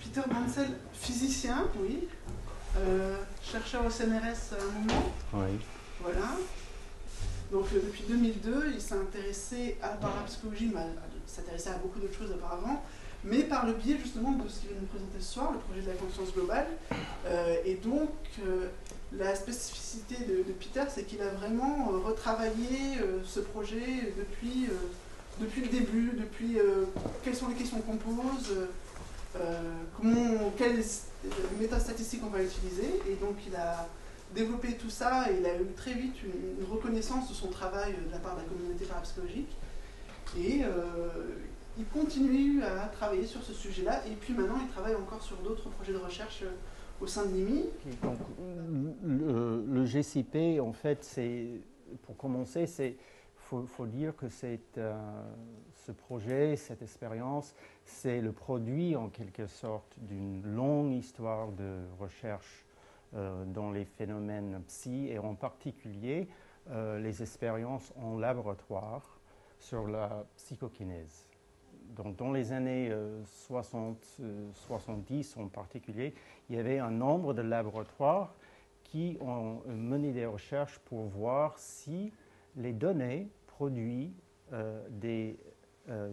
Peter Bansel, physicien, oui, chercheur au CNRS à un moment. Oui. Voilà. Donc depuis 2002, il s'est intéressé à la parapsychologie, mais il s'intéressait à beaucoup d'autres choses auparavant, mais par le biais justement de ce qu'il vient de nous présenter ce soir, le projet de la conscience globale. Et donc, la spécificité de Peter, c'est qu'il a vraiment retravaillé ce projet depuis le début, depuis quelles sont les questions qu'on pose, quelles méthodes statistiques on va utiliser. Et donc, il a développé tout ça et il a eu très vite une reconnaissance de son travail de la part de la communauté parapsychologique. Et il continue à travailler sur ce sujet-là. Et puis maintenant, il travaille encore sur d'autres projets de recherche au sein de l'IMI. Donc, le GCP, en fait, c'est, pour commencer, faut dire que ce projet, cette expérience, c'est le produit en quelque sorte d'une longue histoire de recherche dans les phénomènes psy et en particulier les expériences en laboratoire sur la psychokinèse. Donc, dans les années 70 en particulier, il y avait un nombre de laboratoires qui ont mené des recherches pour voir si les données produits des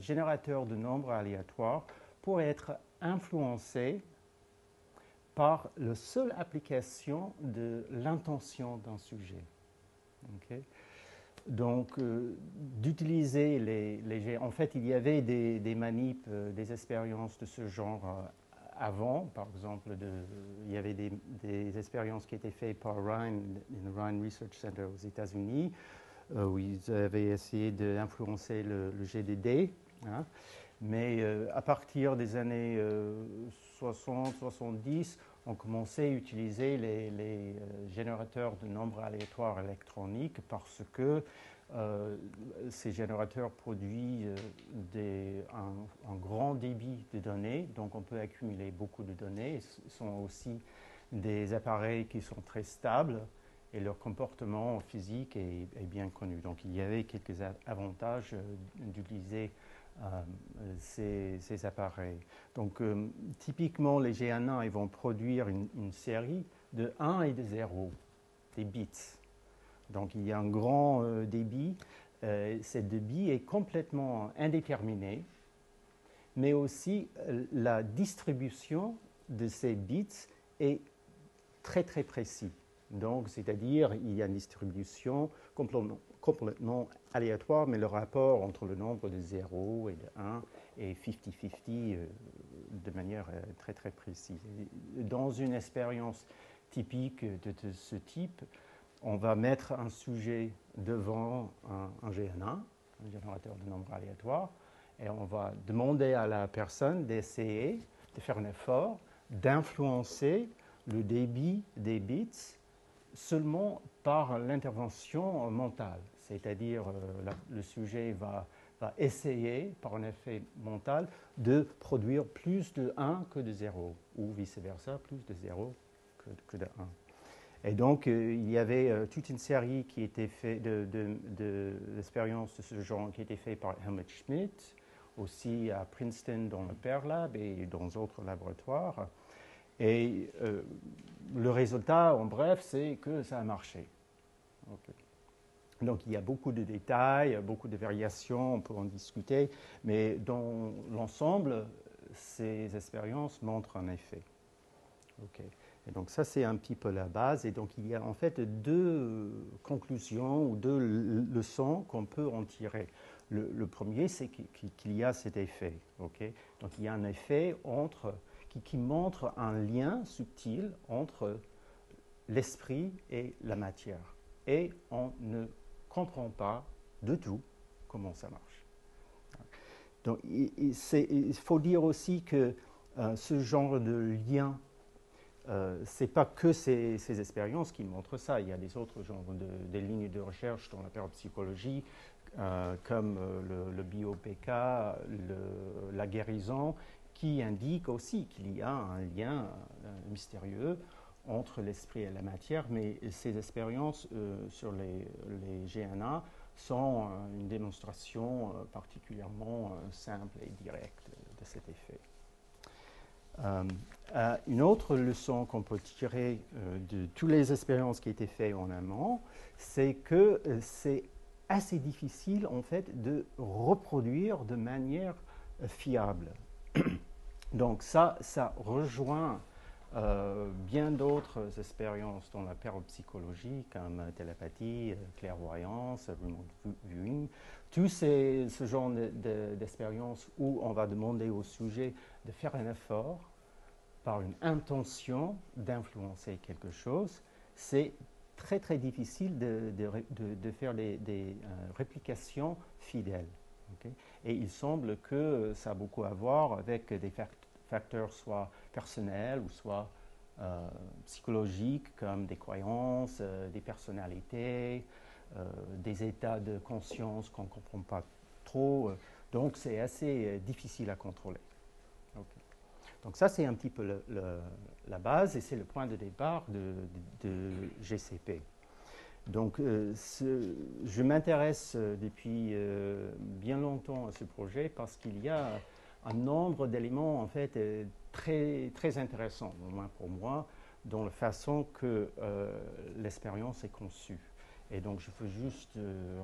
générateurs de nombres aléatoires pourraient être influencés par la seule application de l'intention d'un sujet. Okay. Donc, d'utiliser en fait, il y avait des manips, des expériences de ce genre avant. Par exemple, il y avait des expériences qui étaient faites par Ryan, le Ryan Research Center aux États-Unis, où ils avaient essayé d'influencer le GDD. Hein. Mais à partir des années 60-70, on commençait à utiliser les générateurs de nombres aléatoires électroniques parce que ces générateurs produisent un grand débit de données, donc on peut accumuler beaucoup de données. Ce sont aussi des appareils qui sont très stables et leur comportement physique est bien connu. Donc il y avait quelques avantages d'utiliser ces appareils. Donc, typiquement, les GNA ils vont produire une série de 1 et de 0, des bits. Donc, il y a un grand débit. Ce débit est complètement indéterminé, mais aussi la distribution de ces bits est très, très précise. Donc, c'est-à-dire, il y a une distribution complètement aléatoire, mais le rapport entre le nombre de 0 et de 1 est 50-50 de manière très, très précise. Dans une expérience typique de ce type, on va mettre un sujet devant un GNA, un générateur de nombres aléatoires, et on va demander à la personne d'essayer de faire un effort, d'influencer le débit des bits seulement par l'intervention mentale, c'est-à-dire le sujet va essayer, par un effet mental, de produire plus de 1 que de 0, ou vice-versa, plus de 0 que de 1. Et donc, il y avait toute une série qui était faite d'expériences de ce genre qui était faite par Helmut Schmidt, aussi à Princeton dans le Pear Lab et dans d'autres laboratoires. Et le résultat, en bref, c'est que ça a marché. Okay. Donc, il y a beaucoup de détails, beaucoup de variations, on peut en discuter, mais dans l'ensemble, ces expériences montrent un effet. Okay. Et donc, ça, c'est un petit peu la base. Et donc, il y a en fait deux conclusions ou deux leçons qu'on peut en tirer. Le premier, c'est qu'il y a cet effet. Okay. Donc, il y a un effet qui montre un lien subtil entre l'esprit et la matière. Et on ne comprend pas du tout comment ça marche. Donc, il faut dire aussi que ce genre de lien, ce n'est pas que ces expériences qui montrent ça. Il y a des autres genres des lignes de recherche dans la parapsychologie, comme le bio-PK, la guérison, qui indique aussi qu'il y a un lien mystérieux entre l'esprit et la matière, mais ces expériences sur les GNA sont une démonstration particulièrement simple et directe de cet effet. Une autre leçon qu'on peut tirer de toutes les expériences qui étaient faites en amont, c'est que c'est assez difficile en fait de reproduire de manière fiable. Donc ça rejoint bien d'autres expériences dans la parapsychologie comme télépathie, clairvoyance, remote viewing, tout ce genre d'expériences où on va demander au sujet de faire un effort par une intention d'influencer quelque chose, c'est très très difficile de faire des réplications fidèles. Okay? Et il semble que ça a beaucoup à voir avec des facteurs soit personnels ou soit psychologiques comme des croyances, des personnalités, des états de conscience qu'on ne comprend pas trop. Donc c'est assez difficile à contrôler. Okay. Donc ça c'est un petit peu la base et c'est le point de départ de GCP. Donc, je m'intéresse depuis bien longtemps à ce projet parce qu'il y a un nombre d'éléments en fait très, très intéressants, au moins pour moi, dans la façon que l'expérience est conçue. Et donc, je veux juste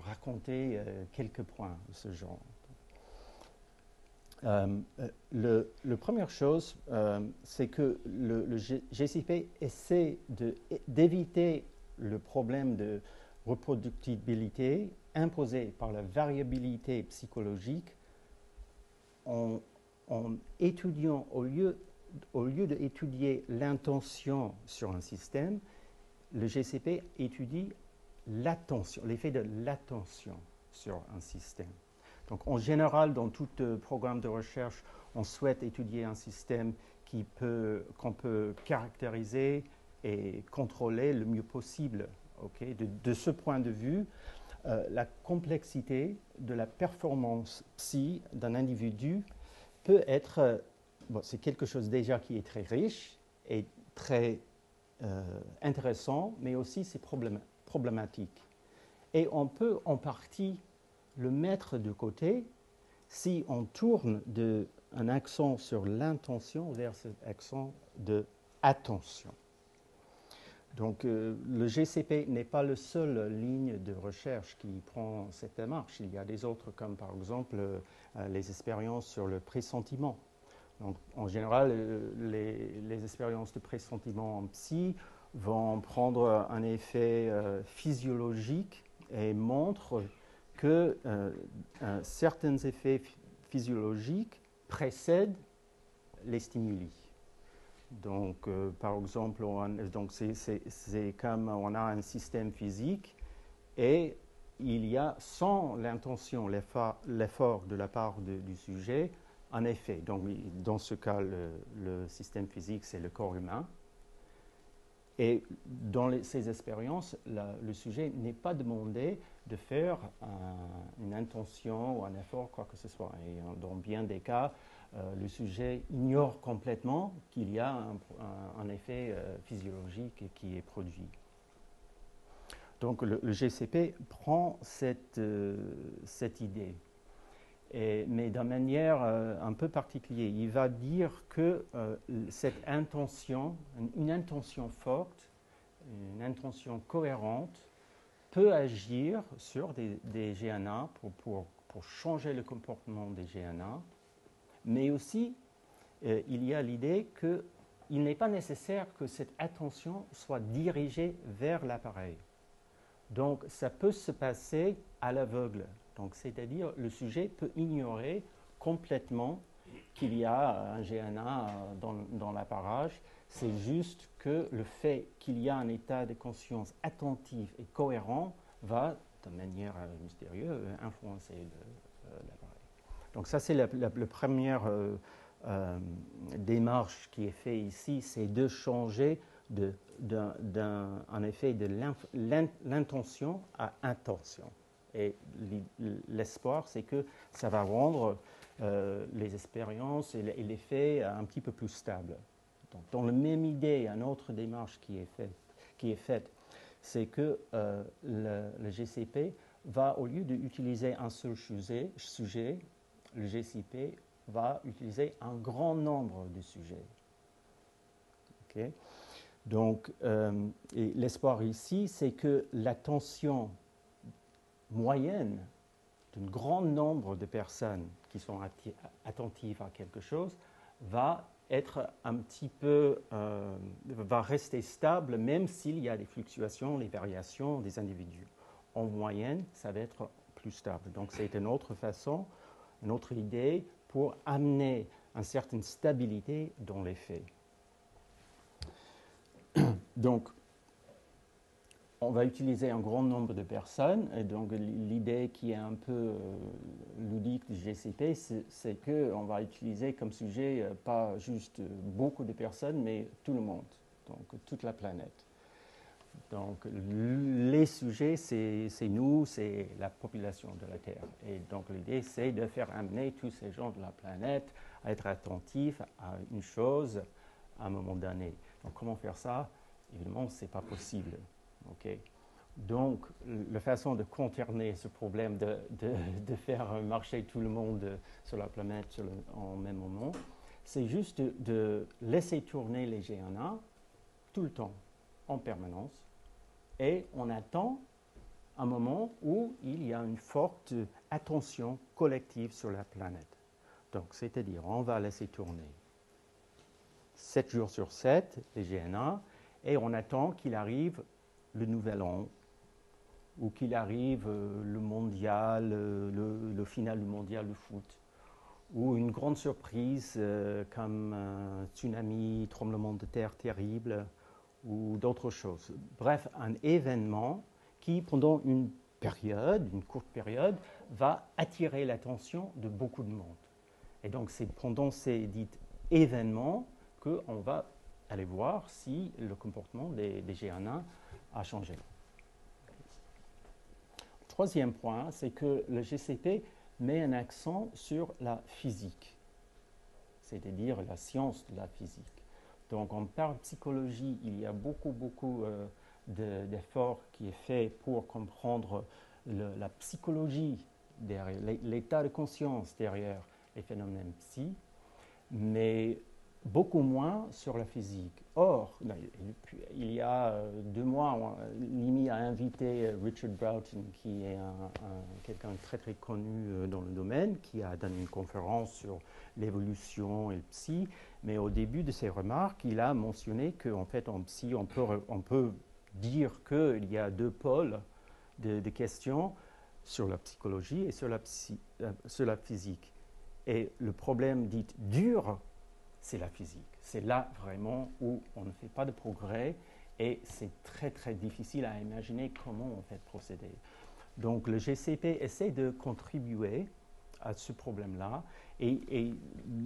raconter quelques points de ce genre. La première chose, c'est que le GCP essaie d'éviter le problème de reproductibilité imposé par la variabilité psychologique en étudiant, au lieu d'étudier l'intention sur un système, le GCP étudie l'attention, l'effet de l'attention sur un système. Donc en général, dans tout programme de recherche, on souhaite étudier un système qu'on peut caractériser et contrôler le mieux possible. Okay? De ce point de vue, la complexité de la performance psy d'un individu peut être, c'est quelque chose déjà qui est très riche et très intéressant, mais aussi c'est problématique. Et on peut en partie le mettre de côté si on tourne un accent sur l'intention vers cet accent de attention. Donc, le GCP n'est pas la seule ligne de recherche qui prend cette démarche. Il y a des autres, comme par exemple les expériences sur le pressentiment. Donc, en général, les expériences de pressentiment en psy vont prendre un effet physiologique et montrent que certains effets physiologiques précèdent les stimuli. Donc, par exemple, c'est comme on a un système physique et il y a, sans l'intention, l'effort de la part du sujet, un effet. Donc, dans ce cas, le système physique, c'est le corps humain. Et dans ces expériences, le sujet n'est pas demandé de faire une intention ou un effort, quoi que ce soit. Et dans bien des cas, le sujet ignore complètement qu'il y a un effet physiologique qui est produit. Donc le GCP prend cette idée, mais d'une manière un peu particulière. Il va dire que cette intention, une intention forte, une intention cohérente, peut agir sur des GNA pour changer le comportement des GNA, mais aussi il y a l'idée qu'il n'est pas nécessaire que cette attention soit dirigée vers l'appareil. Donc ça peut se passer à l'aveugle. Donc, c'est-à-dire le sujet peut ignorer complètement qu'il y a un GNA dans l'appareil. C'est juste que le fait qu'il y a un état de conscience attentif et cohérent va, de manière mystérieuse, influencer l'appareil. Donc ça, c'est la première démarche qui est faite ici, c'est de changer d'un effet de l'intention à intention. Et l'espoir, c'est que ça va rendre les expériences et les faits un petit peu plus stables. Donc, dans la même idée, une autre démarche qui est faite, c'est que le GCP va, au lieu d'utiliser un seul sujet, le GCP va utiliser un grand nombre de sujets. Okay. Donc, l'espoir ici, c'est que l'attention moyenne d'un grand nombre de personnes qui sont attentives à quelque chose va être un petit peu, va rester stable même s'il y a des fluctuations, des variations des individus. En moyenne, ça va être plus stable. Donc c'est une autre façon, une autre idée pour amener une certaine stabilité dans les faits. Donc, on va utiliser un grand nombre de personnes, et donc l'idée qui est un peu ludique du GCP, c'est qu'on va utiliser comme sujet pas juste beaucoup de personnes, mais tout le monde, donc toute la planète. Donc les sujets, c'est nous, c'est la population de la Terre. Et donc l'idée, c'est de faire amener tous ces gens de la planète à être attentifs à une chose à un moment donné. Donc comment faire ça? Évidemment, ce n'est pas possible. Okay. Donc, la façon de contourner ce problème de faire marcher tout le monde sur la planète en même moment, c'est juste de laisser tourner les GNA tout le temps, en permanence, et on attend un moment où il y a une forte attention collective sur la planète. Donc, c'est-à-dire, on va laisser tourner 7 jours sur 7 les GNA, et on attend qu'il arrive le nouvel an, ou qu'il arrive le mondial, le final du mondial de foot, ou une grande surprise comme un tsunami, tremblement de terre terrible, ou d'autres choses. Bref, un événement qui, pendant une courte période, va attirer l'attention de beaucoup de monde. Et donc, c'est pendant ces dits événements qu'on va aller voir si le comportement des GNA a changé. Troisième point, c'est que le GCP met un accent sur la physique, c'est-à-dire la science de la physique. Donc, en parle psychologie, il y a beaucoup d'efforts qui est fait pour comprendre la psychologie derrière, l'état de conscience derrière les phénomènes psy, mais beaucoup moins sur la physique. Or, il y a 2 mois, l'IMI a invité Richard Broughton, qui est quelqu'un de très connu dans le domaine, qui a donné une conférence sur l'évolution et le psy, mais au début de ses remarques, il a mentionné qu'en fait, en psy, on peut dire qu'il y a 2 pôles de questions sur la psychologie et sur la physique. Et le problème dit dur, c'est la physique. C'est là vraiment où on ne fait pas de progrès et c'est très difficile à imaginer comment on fait procéder. Donc le GCP essaie de contribuer à ce problème-là et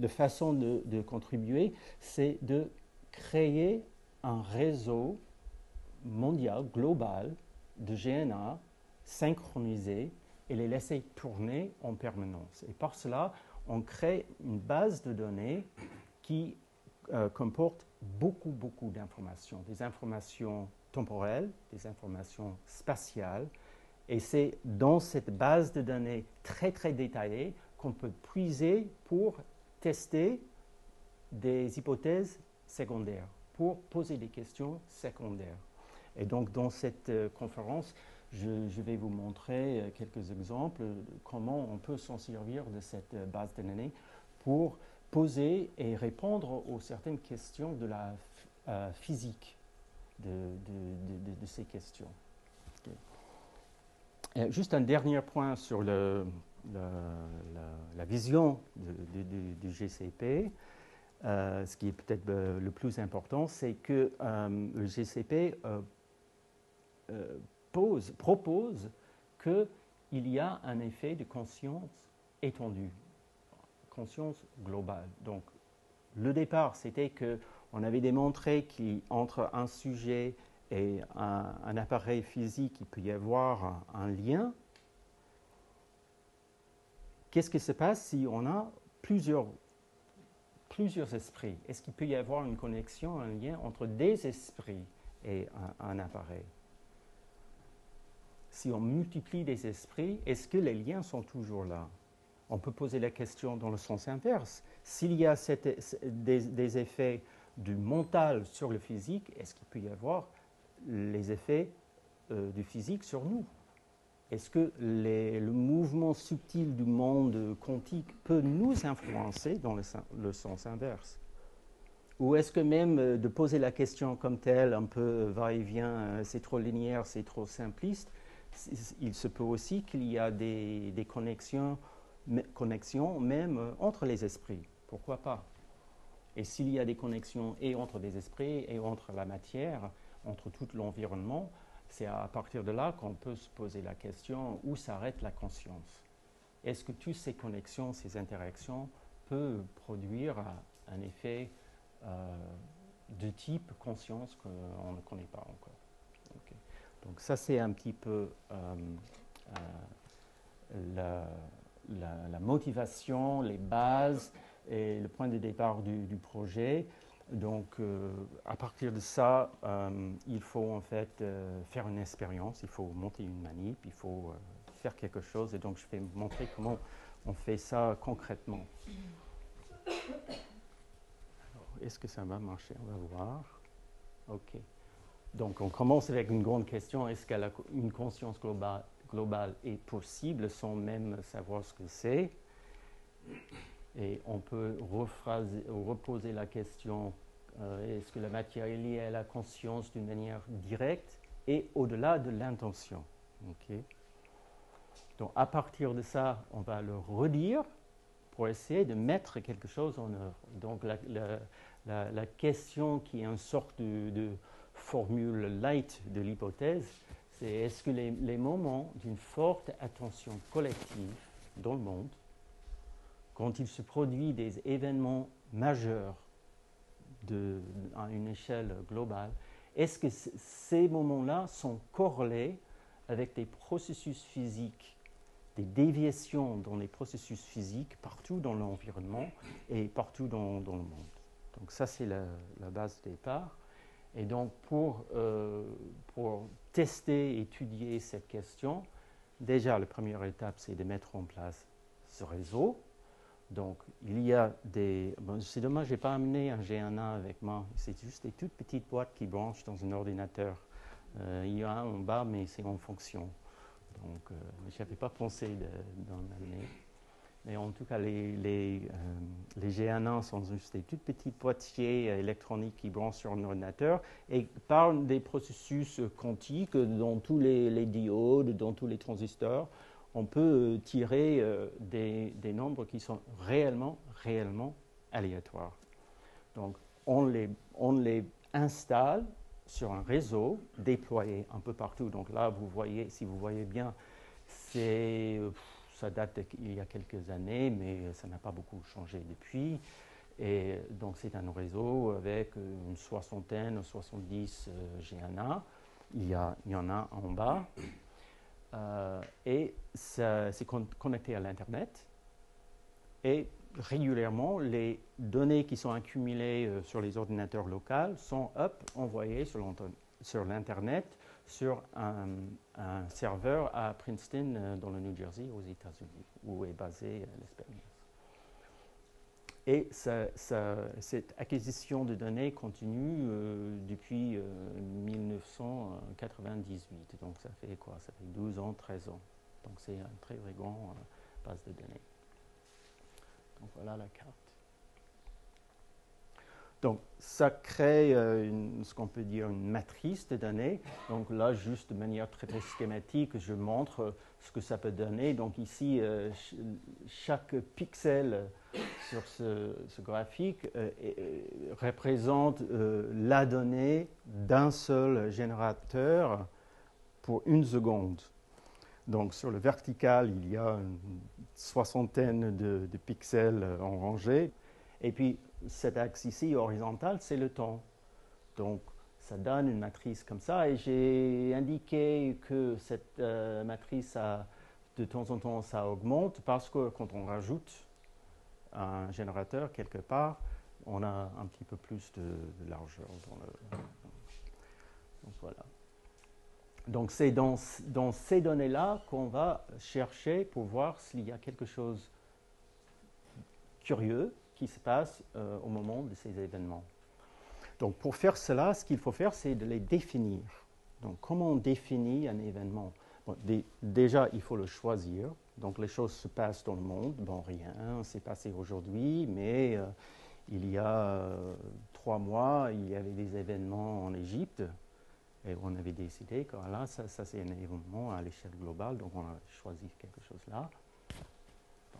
la façon de contribuer, c'est de créer un réseau mondial, global, de GNA synchronisé et les laisser tourner en permanence. Et par cela, on crée une base de données qui comporte beaucoup d'informations, des informations temporelles, des informations spatiales, et c'est dans cette base de données très détaillée qu'on peut puiser pour tester des hypothèses secondaires, pour poser des questions secondaires. Et donc dans cette conférence, je vais vous montrer quelques exemples de comment on peut s'en servir de cette base de données pour poser et répondre aux certaines questions de la physique de ces questions. Okay. Juste un dernier point sur la vision du GCP. Ce qui est peut-être le plus important, c'est que le GCP propose qu'il y a un effet de conscience étendue, conscience globale. Donc, le départ, c'était qu'on avait démontré qu'entre un sujet et un appareil physique, il peut y avoir un lien. Qu'est-ce qui se passe si on a plusieurs esprits? Est-ce qu'il peut y avoir une connexion, un lien entre des esprits et un appareil? Si on multiplie des esprits, est-ce que les liens sont toujours là? On peut poser la question dans le sens inverse. S'il y a des effets du mental sur le physique, est-ce qu'il peut y avoir les effets du physique sur nous? Est-ce que le mouvement subtil du monde quantique peut nous influencer dans le sens inverse? Ou est-ce que même de poser la question comme telle, un peu va-et-vient, c'est trop linéaire, c'est trop simpliste, il se peut aussi qu'il y a des connexions même entre les esprits. Pourquoi pas? Et s'il y a des connexions et entre les esprits et entre la matière, entre tout l'environnement, c'est à partir de là qu'on peut se poser la question où s'arrête la conscience. Est-ce que toutes ces connexions, ces interactions peuvent produire un effet de type conscience qu'on ne connaît pas encore? Okay. Donc ça, c'est un petit peu la motivation, les bases et le point de départ du projet. Donc, à partir de ça, il faut en fait faire une expérience, il faut monter une manip, il faut faire quelque chose. Et donc, je vais montrer comment on fait ça concrètement. Est-ce que ça va marcher? On va voir. OK. Donc, on commence avec une grande question. Est-ce qu'une conscience globale est possible sans même savoir ce que c'est? Et on peut reposer la question, est-ce que la matière est liée à la conscience d'une manière directe et au-delà de l'intention? Okay. Donc, à partir de ça, on va le redire pour essayer de mettre quelque chose en œuvre. Donc, la question qui est une sorte de formule light de l'hypothèse, c'est est-ce que les moments d'une forte attention collective dans le monde, quand il se produit des événements majeurs à une échelle globale, est-ce que ces moments-là sont corrélés avec des processus physiques, des déviations dans les processus physiques partout dans l'environnement et partout dans le monde? Donc ça, c'est la base de départ. Et donc pour tester, étudier cette question, déjà la première étape, c'est de mettre en place ce réseau. Donc, il y a des... Bon, c'est dommage, je n'ai pas amené un G1A avec moi. C'est juste des toutes petites boîtes qui branchent dans un ordinateur. Il y a un en bas, mais c'est en fonction. Donc, je n'avais pas pensé d'en amener. Mais en tout cas, les G1A sont juste des toutes petites boîtiers électroniques qui branchent sur un ordinateur et parlent des processus quantiques dans tous les diodes, dans tous les transistors. On peut tirer des nombres qui sont réellement aléatoires. Donc, on les installe sur un réseau déployé un peu partout. Donc là, vous voyez, si vous voyez bien, ça date d'il y a quelques années, mais ça n'a pas beaucoup changé depuis. Et donc, c'est un réseau avec une soixantaine, 70 G1A. Il y en a en bas. Et c'est connecté à l'Internet. Et régulièrement, les données qui sont accumulées sur les ordinateurs locaux sont envoyées sur l'Internet sur un serveur à Princeton, dans le New Jersey, aux États-Unis, où est basée l'expérience. Et cette acquisition de données continue depuis 1998. Donc ça fait quoi? Ça fait 12 ans, 13 ans. Donc c'est une très grande base de données. Donc voilà la carte. Donc ça crée ce qu'on peut dire une matrice de données. Donc là, juste de manière très schématique, je montre ce que ça peut donner. Donc ici, chaque pixel sur ce graphique représente la donnée d'un seul générateur pour une seconde. Donc sur le vertical, il y a une soixantaine de pixels en rangée. Et puis cet axe ici, horizontal, c'est le temps. Donc ça donne une matrice comme ça. Et j'ai indiqué que cette matrice, de temps en temps, ça augmente parce que quand on rajoute un générateur quelque part, on a un petit peu plus de largeur. Donc voilà. Donc c'est dans ces données-là qu'on va chercher pour voir s'il y a quelque chose de curieux qui se passe au moment de ces événements. Donc pour faire cela, ce qu'il faut faire, c'est de les définir. Donc comment on définit un événement? Bon, déjà, il faut le choisir. Donc les choses se passent dans le monde. Bon, rien s'est passé aujourd'hui, mais il y a 3 mois, il y avait des événements en Égypte. Et on avait décidé que là, ça c'est un événement à l'échelle globale, donc on a choisi quelque chose là.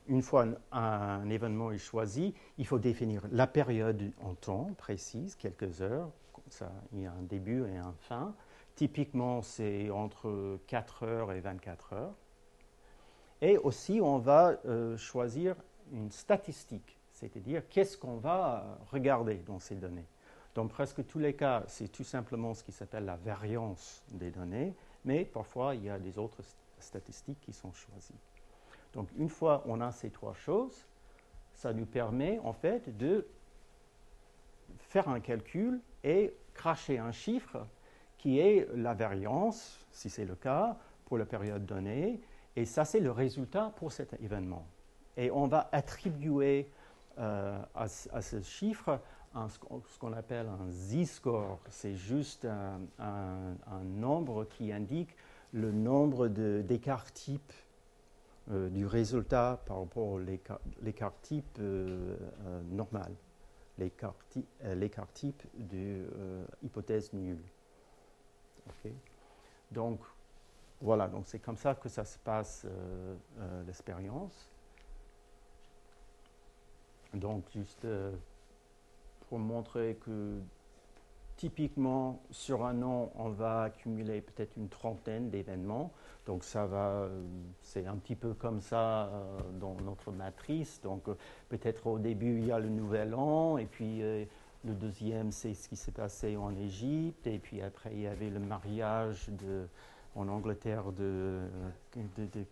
Une fois un événement est choisi, il faut définir la période en temps précise, quelques heures. Ça, il y a un début et un fin. Typiquement, c'est entre 4 heures et 24 heures. Et aussi, on va choisir une statistique, c'est-à-dire qu'est-ce qu'on va regarder dans ces données. Dans presque tous les cas, c'est tout simplement ce qui s'appelle la variance des données, mais parfois, il y a des autres statistiques qui sont choisies. Donc, une fois on a ces 3 choses, ça nous permet en fait de faire un calcul et cracher un chiffre qui est la variance, si c'est le cas, pour la période donnée, et ça, c'est le résultat pour cet événement. Et on va attribuer à ce chiffre ce qu'on appelle un z-score. C'est juste un nombre qui indique le nombre d'écarts types du résultat par rapport à l'écart type normal, l'écart type de hypothèse nulle. Okay. Donc, voilà, donc c'est comme ça que ça se passe l'expérience. Donc, juste pour montrer que typiquement, sur un an, on va accumuler peut-être une trentaine d'événements. Donc, ça va, c'est un petit peu comme ça dans notre matrice. Donc, peut-être au début, il y a le nouvel an, et puis le deuxième, c'est ce qui s'est passé en Égypte, et puis après, il y avait le mariage en Angleterre de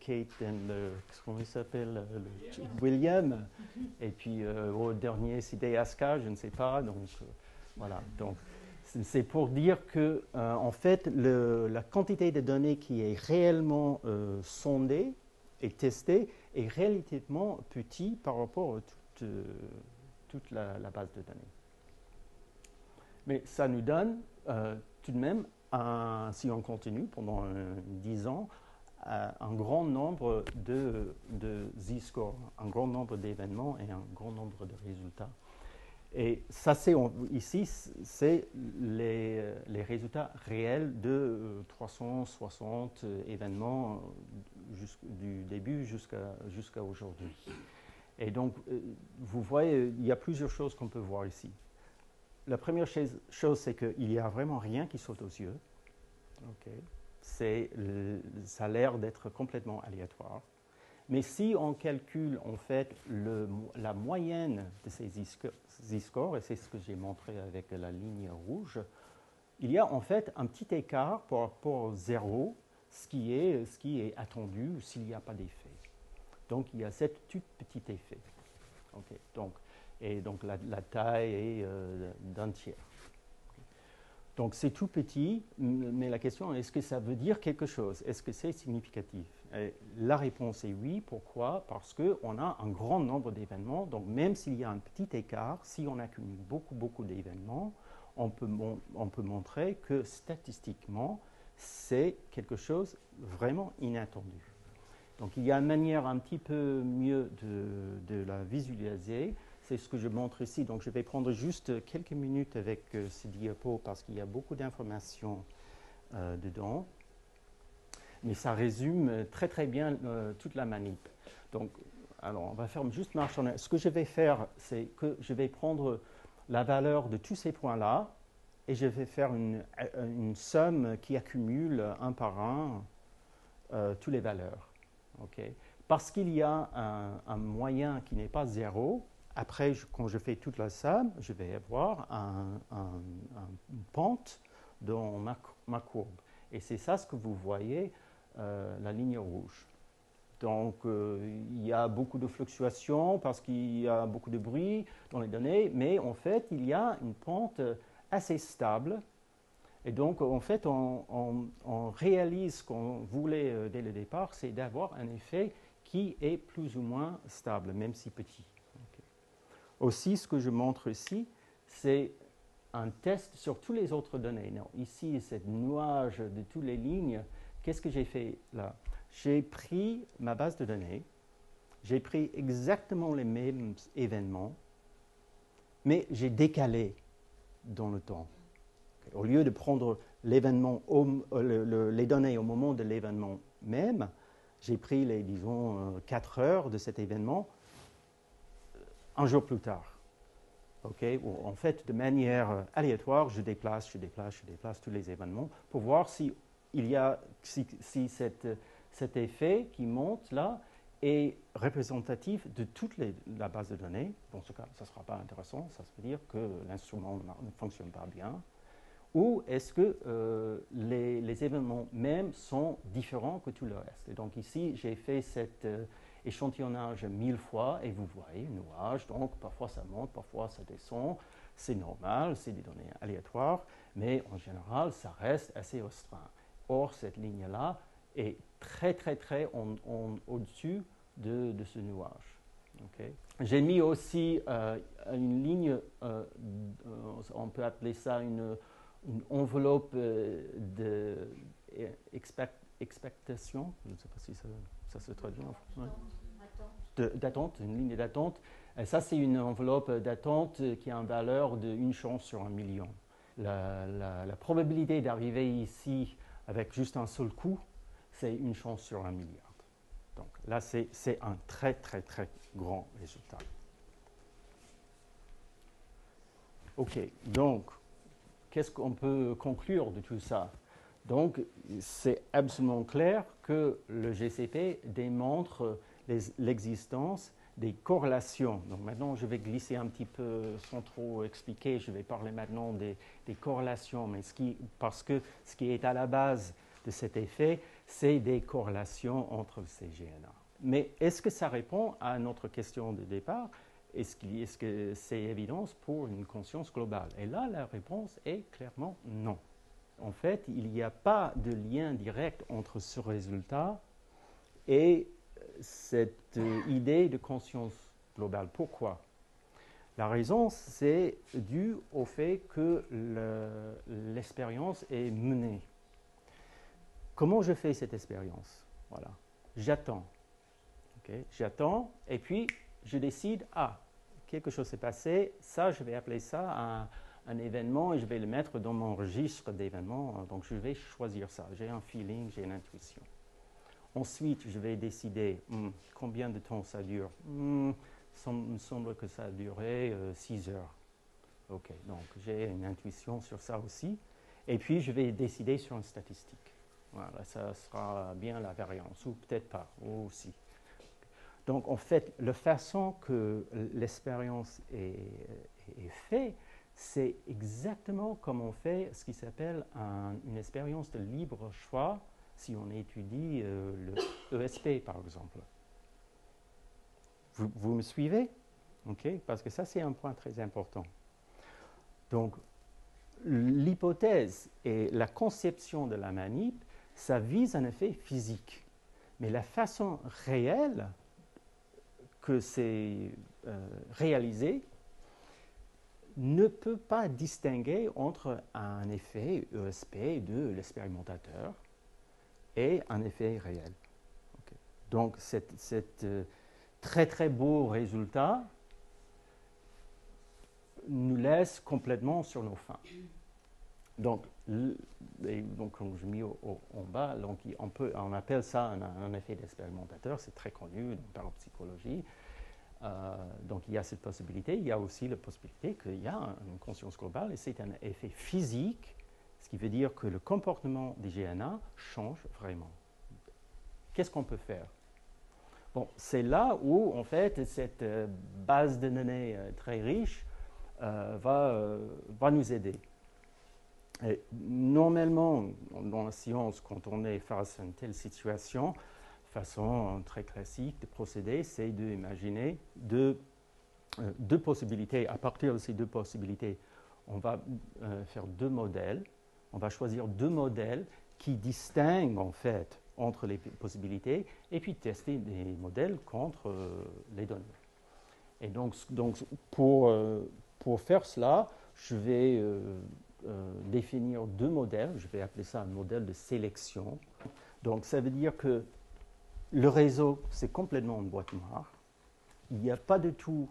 Kate et comment il s'appelle, William. Et puis au dernier, c'était Aska, je ne sais pas. Donc, voilà. Donc, c'est pour dire que, en fait, la quantité de données qui est réellement sondée et testée est relativement petite par rapport à toute la base de données. Mais ça nous donne tout de même, si on continue pendant 10 ans, un grand nombre de z-scores, un grand nombre d'événements et un grand nombre de résultats. Et ça, ici, c'est les résultats réels de 360 événements du début jusqu'à aujourd'hui. Et donc, vous voyez, il y a plusieurs choses qu'on peut voir ici. La première chose, c'est qu'il n'y a vraiment rien qui saute aux yeux. Okay. Ça a l'air d'être complètement aléatoire. Mais si on calcule en fait la moyenne de ces z-scores, et c'est ce que j'ai montré avec la ligne rouge, il y a en fait un petit écart par rapport à 0, ce qui est attendu s'il n'y a pas d'effet. Donc il y a ce tout petit effet. Okay. Donc la taille est d'un tiers. Donc c'est tout petit, mais la question est, est-ce que ça veut dire quelque chose? Est-ce que c'est significatif? Et la réponse est oui. Pourquoi? Parce qu'on a un grand nombre d'événements. Donc même s'il y a un petit écart, si on accumule beaucoup d'événements, on peut montrer que statistiquement, c'est quelque chose vraiment inattendu. Donc il y a une manière un petit peu mieux de la visualiser. C'est ce que je montre ici. Donc, je vais prendre juste quelques minutes avec ce diapo parce qu'il y a beaucoup d'informations dedans. Mais ça résume très bien toute la manip. Donc, alors, on va faire juste marche en arrière. Ce que je vais faire, c'est que je vais prendre la valeur de tous ces points-là et je vais faire une somme qui accumule un par un toutes les valeurs. Okay? Parce qu'il y a un moyen qui n'est pas 0. Après, quand je fais toute la somme, je vais avoir une pente dans ma courbe. Et c'est ça ce que vous voyez, la ligne rouge. Donc, il y a beaucoup de fluctuations parce qu'il y a beaucoup de bruit dans les données, mais en fait, il y a une pente assez stable. Et donc, en fait, on réalise ce qu'on voulait dès le départ, c'est d'avoir un effet qui est plus ou moins stable, même si petit. Aussi, ce que je montre ici, c'est un test sur toutes les autres données. Non, ici, cette nuage de toutes les lignes, qu'est-ce que j'ai fait là? J'ai pris ma base de données, j'ai pris exactement les mêmes événements, mais j'ai décalé dans le temps. Au lieu de prendre l'événement, les données au moment de l'événement même, j'ai pris les, disons, 4 heures de cet événement un jour plus tard. Okay? En fait, de manière aléatoire, je déplace tous les événements pour voir si cet effet qui monte là est représentatif de toute la base de données. Dans ce cas, ça ne sera pas intéressant, ça veut dire que l'instrument ne fonctionne pas bien. Ou est-ce que les événements mêmes sont différents que tout le reste? Et donc ici, j'ai fait cet échantillonnage 1000 fois et vous voyez, nuage, donc parfois ça monte, parfois ça descend. C'est normal, c'est des données aléatoires, mais en général, ça reste assez restreint. Or, cette ligne-là est très au-dessus de ce nuage. Okay. J'ai mis aussi une ligne, on peut appeler ça une enveloppe d'expectation, je ne sais pas si ça se traduit en français. D'attente, une ligne d'attente. Et ça, c'est une enveloppe d'attente qui a une valeur de 1 chance sur 1 million. La probabilité d'arriver ici avec juste un seul coup, c'est 1 chance sur 1 milliard. Donc là, c'est un très grand résultat. OK, donc, qu'est-ce qu'on peut conclure de tout ça? Donc, c'est absolument clair que le GCP démontre l'existence des corrélations. Donc maintenant, je vais glisser un petit peu sans trop expliquer. Je vais parler maintenant des corrélations, mais parce que ce qui est à la base de cet effet, c'est des corrélations entre ces GNA. Mais est-ce que ça répond à notre question de départ? Est-ce que c'est évidence pour une conscience globale? Et là, la réponse est clairement non. En fait, il n'y a pas de lien direct entre ce résultat et cette idée de conscience globale. Pourquoi? La raison, c'est dû au fait que l'expérience est menée. Comment je fais cette expérience? Voilà. J'attends. Okay? J'attends et puis je décide, quelque chose s'est passé, ça, je vais appeler ça un événement et je vais le mettre dans mon registre d'événements. Donc, je vais choisir ça. J'ai un feeling, j'ai une intuition. Ensuite, je vais décider combien de temps ça dure. Ça me semble que ça a duré 6 heures. OK, donc j'ai une intuition sur ça aussi. Et puis, je vais décider sur une statistique. Voilà, ça sera bien la variance, ou peut-être pas, aussi. Donc, en fait, la façon que l'expérience est faite, c'est exactement comme on fait ce qui s'appelle une expérience de libre choix si on étudie le ESP, par exemple. Vous me suivez? Okay? Parce que ça, c'est un point très important. Donc, l'hypothèse et la conception de la manip, ça vise un effet physique. Mais la façon réelle que c'est réalisé ne peut pas distinguer entre un effet ESP de l'expérimentateur et un effet réel. Okay. Donc, cet très beau résultat nous laisse complètement sur nos fins. Donc comme je mets en bas, donc on appelle ça un effet d'expérimentateur, c'est très connu dans la psychologie. Donc il y a cette possibilité, il y a aussi la possibilité qu'il y a une conscience globale et c'est un effet physique, ce qui veut dire que le comportement des GNA change vraiment. Qu'est-ce qu'on peut faire? Bon, c'est là où en fait cette base de données très riche va nous aider. Et normalement, dans la science, quand on est face à une telle situation, façon très classique de procéder, c'est d'imaginer deux possibilités. À partir de ces deux possibilités, on va faire deux modèles. On va choisir deux modèles qui distinguent en fait entre les possibilités et puis tester des modèles contre les données. Et donc pour faire cela, je vais définir deux modèles. Je vais appeler ça un modèle de sélection. Donc, ça veut dire que le réseau, c'est complètement une boîte noire. Il n'y a pas du tout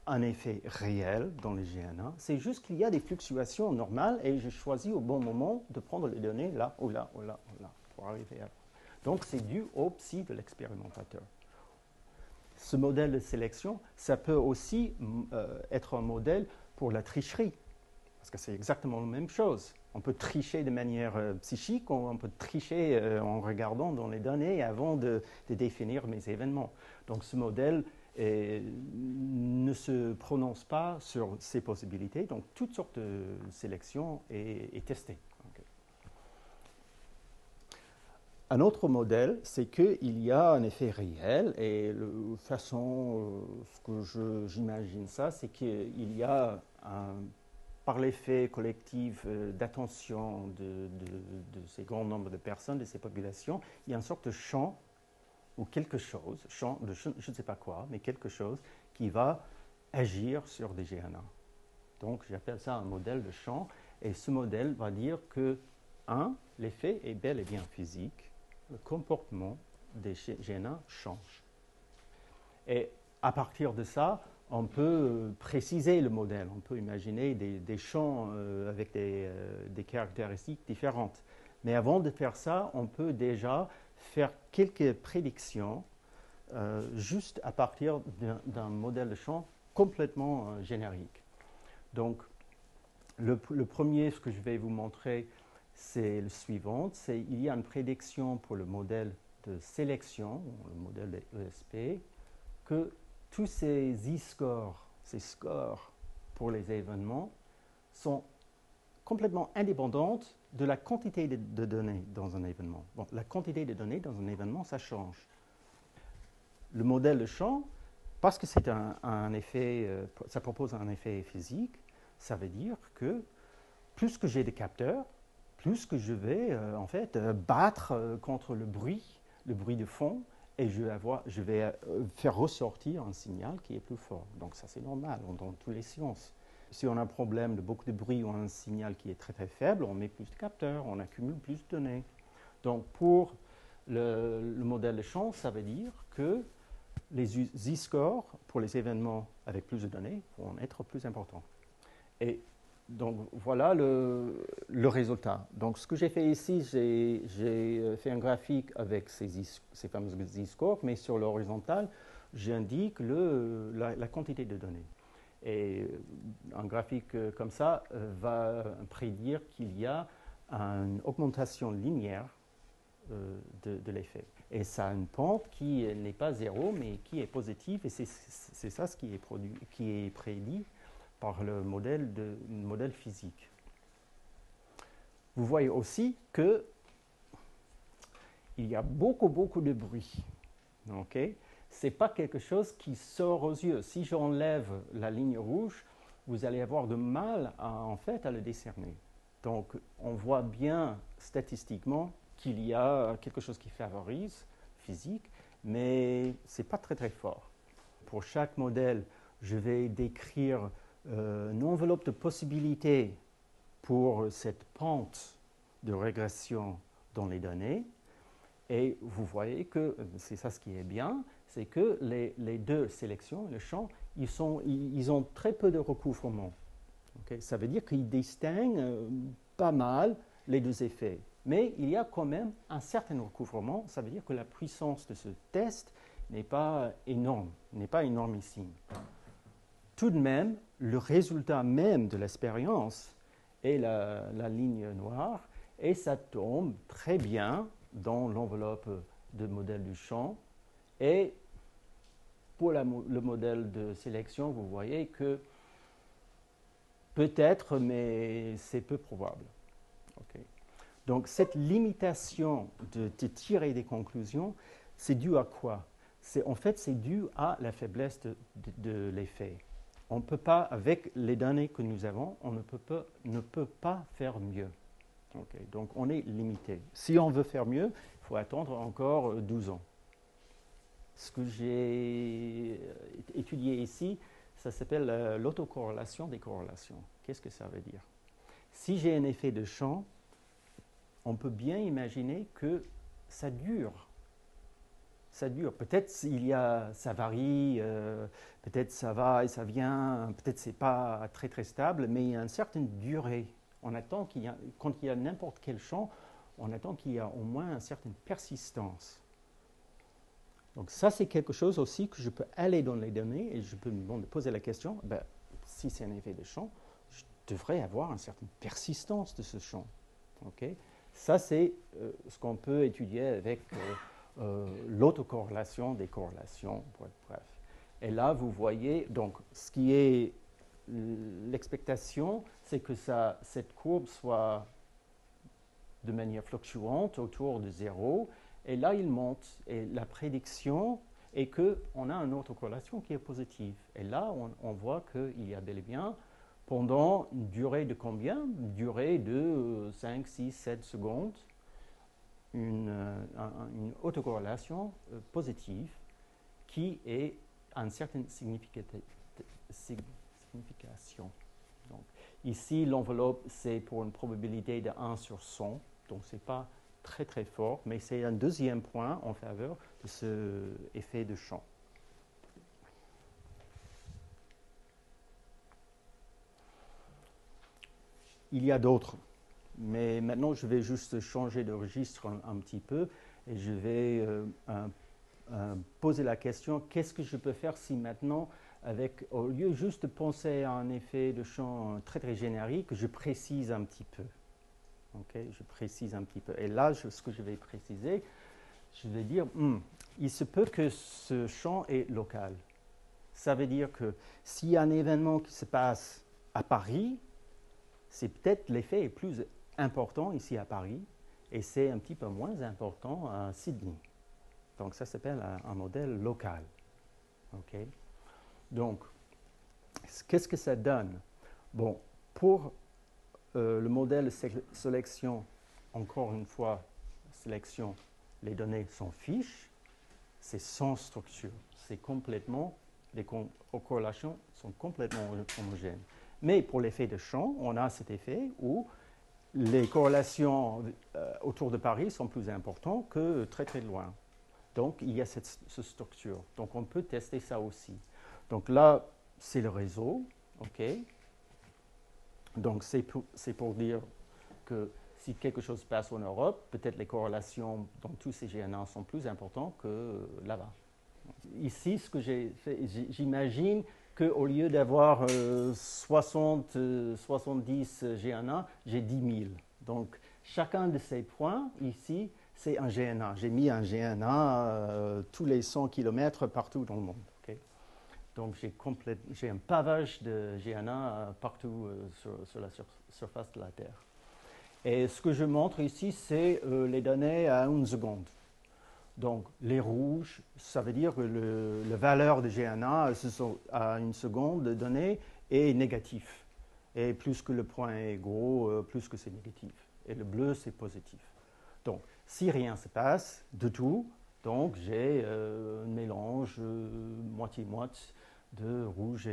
un effet réel dans les GNA. C'est juste qu'il y a des fluctuations normales et je choisis au bon moment de prendre les données là ou là ou là ou là pour arriver à là. Donc, c'est dû au psy de l'expérimentateur. Ce modèle de sélection, ça peut aussi être un modèle pour la tricherie, parce que c'est exactement la même chose. On peut tricher de manière psychique, on peut tricher en regardant dans les données avant de définir mes événements. Donc ce modèle ne se prononce pas sur ces possibilités, donc toutes sortes de sélection est testée. Okay. Un autre modèle, c'est qu'il y a un effet réel, et de façon, ce que j'imagine ça, c'est qu'il y a par l'effet collectif d'attention de ces grands nombres de personnes, de ces populations, il y a une sorte de champ ou quelque chose, champ de je ne sais pas quoi, mais quelque chose qui va agir sur des GNA. Donc j'appelle ça un modèle de champ, et ce modèle va dire que, l'effet est bel et bien physique, le comportement des GNA change. Et à partir de ça, on peut préciser le modèle, on peut imaginer des champs avec des caractéristiques différentes. Mais avant de faire ça, on peut déjà faire quelques prédictions juste à partir d'un modèle de champ complètement générique. Donc, le premier, ce que je vais vous montrer, c'est le suivant. Il y a une prédiction pour le modèle de sélection, le modèle de ESP, que tous ces z-scores, ces scores pour les événements, sont complètement indépendantes de la quantité de données dans un événement. Bon, la quantité de données dans un événement, ça change. Le modèle de champ, parce que c'est un effet, ça propose un effet physique, ça veut dire que plus que j'ai de capteurs, plus que je vais en fait battre contre le bruit de fond, et je vais faire ressortir un signal qui est plus fort. Donc ça c'est normal dans toutes les sciences. Si on a un problème de beaucoup de bruit ou un signal qui est très très faible, on met plus de capteurs, on accumule plus de données. Donc pour le modèle de champ, ça veut dire que les z-scores pour les événements avec plus de données vont être plus importants. Et donc voilà le résultat. Donc ce que j'ai fait ici, j'ai fait un graphique avec ces fameux z-scores, mais sur l'horizontale, j'indique la quantité de données. Et un graphique comme ça va prédire qu'il y a une augmentation linéaire de l'effet. Et ça a une pente qui n'est pas zéro, mais qui est positive, et c'est ça ce qui est prédit par le modèle physique. Vous voyez aussi qu'il y a beaucoup de bruit. Okay? Ce n'est pas quelque chose qui sort aux yeux. Si j'enlève la ligne rouge, vous allez avoir de mal en fait à le décerner. Donc on voit bien statistiquement qu'il y a quelque chose qui favorise physique, mais ce n'est pas très fort. Pour chaque modèle, je vais décrire une enveloppe de possibilités pour cette pente de régression dans les données. Et vous voyez que, c'est ça ce qui est bien, c'est que les deux sélections, le champ, ils ont très peu de recouvrement. Okay? Ça veut dire qu'ils distinguent pas mal les deux effets. Mais il y a quand même un certain recouvrement. Ça veut dire que la puissance de ce test n'est pas énorme, n'est pas énormissime. Tout de même, le résultat même de l'expérience est la ligne noire, et ça tombe très bien dans l'enveloppe de modèle du champ. Et pour le modèle de sélection, vous voyez que peut-être, mais c'est peu probable. Okay. Donc cette limitation de tirer des conclusions, c'est dû à quoi? En fait, c'est dû à la faiblesse de l'effet. On ne peut pas, avec les données que nous avons, on ne peut pas faire mieux. Okay. Donc on est limité. Si on veut faire mieux, il faut attendre encore 12 ans. Ce que j'ai étudié ici, ça s'appelle l'autocorrélation des corrélations. Qu'est-ce que ça veut dire? Si j'ai un effet de champ, on peut bien imaginer que ça dure. Ça dure. Peut-être ça varie, peut-être ça va et ça vient, peut-être c'est pas très très stable, mais il y a une certaine durée. On attend quand il y a n'importe quel champ, on attend qu'il y ait au moins une certaine persistance. Donc ça, c'est quelque chose aussi que je peux aller dans les données et je peux me poser la question, si c'est un effet de champ, je devrais avoir une certaine persistance de ce champ. Okay? Ça, c'est ce qu'on peut étudier avec l'autocorrélation des corrélations, pour être bref. Et là, vous voyez, donc, ce qui est l'expectation, c'est que cette courbe soit de manière fluctuante autour de 0, et là, il monte. Et la prédiction est qu'on a une autocorrélation qui est positive. Et là, on voit qu'il y a bel et bien, pendant une durée de combien? Une durée de 5, 6, 7 secondes, une autocorrélation positive qui est à une certaine signification. Donc, ici, l'enveloppe, c'est pour une probabilité de 1 sur 100, donc ce n'est pas très très fort, mais c'est un deuxième point en faveur de ce effet de champ. Il y a d'autres, mais maintenant je vais juste changer de registre un petit peu et je vais poser la question, qu'est-ce que je peux faire si maintenant, au lieu juste de penser à un effet de champ très très générique, je précise un petit peu. Okay, je précise un petit peu. Et là, ce que je vais préciser, je vais dire, il se peut que ce champ est local. Ça veut dire que s'il y a un événement qui se passe à Paris, c'est peut-être l'effet est plus important ici à Paris et c'est un petit peu moins important à Sydney. Donc ça s'appelle un modèle local. Okay? Donc, qu'est-ce que ça donne? Bon, pour le modèle de sélection, encore une fois, sélection, les données sont fiches, c'est sans structure, c'est complètement, les corrélations sont complètement homogènes. Mais pour l'effet de champ, on a cet effet où les corrélations autour de Paris sont plus importantes que très très loin. Donc il y a cette structure. Donc on peut tester ça aussi. Donc là, c'est le réseau, ok. Donc c'est pour dire que si quelque chose se passe en Europe, peut-être les corrélations dans tous ces GNA sont plus importantes que là-bas. Ici, ce que j'ai fait, j'imagine qu'au lieu d'avoir 60, 70 GNA, j'ai 10 000. Donc chacun de ces points ici, c'est un GNA. J'ai mis un GNA tous les 100 km partout dans le monde. Okay? Donc j'ai un pavage de GNA partout sur la surface de la Terre. Et ce que je montre ici, c'est les données à 1 seconde. Donc les rouges, ça veut dire que la valeur de GNA à 1 seconde de données est négatif. Et plus que le point est gros, plus que c'est négatif. Et le bleu, c'est positif. Donc si rien ne se passe de tout, donc j'ai un mélange moitié-moitié de rouge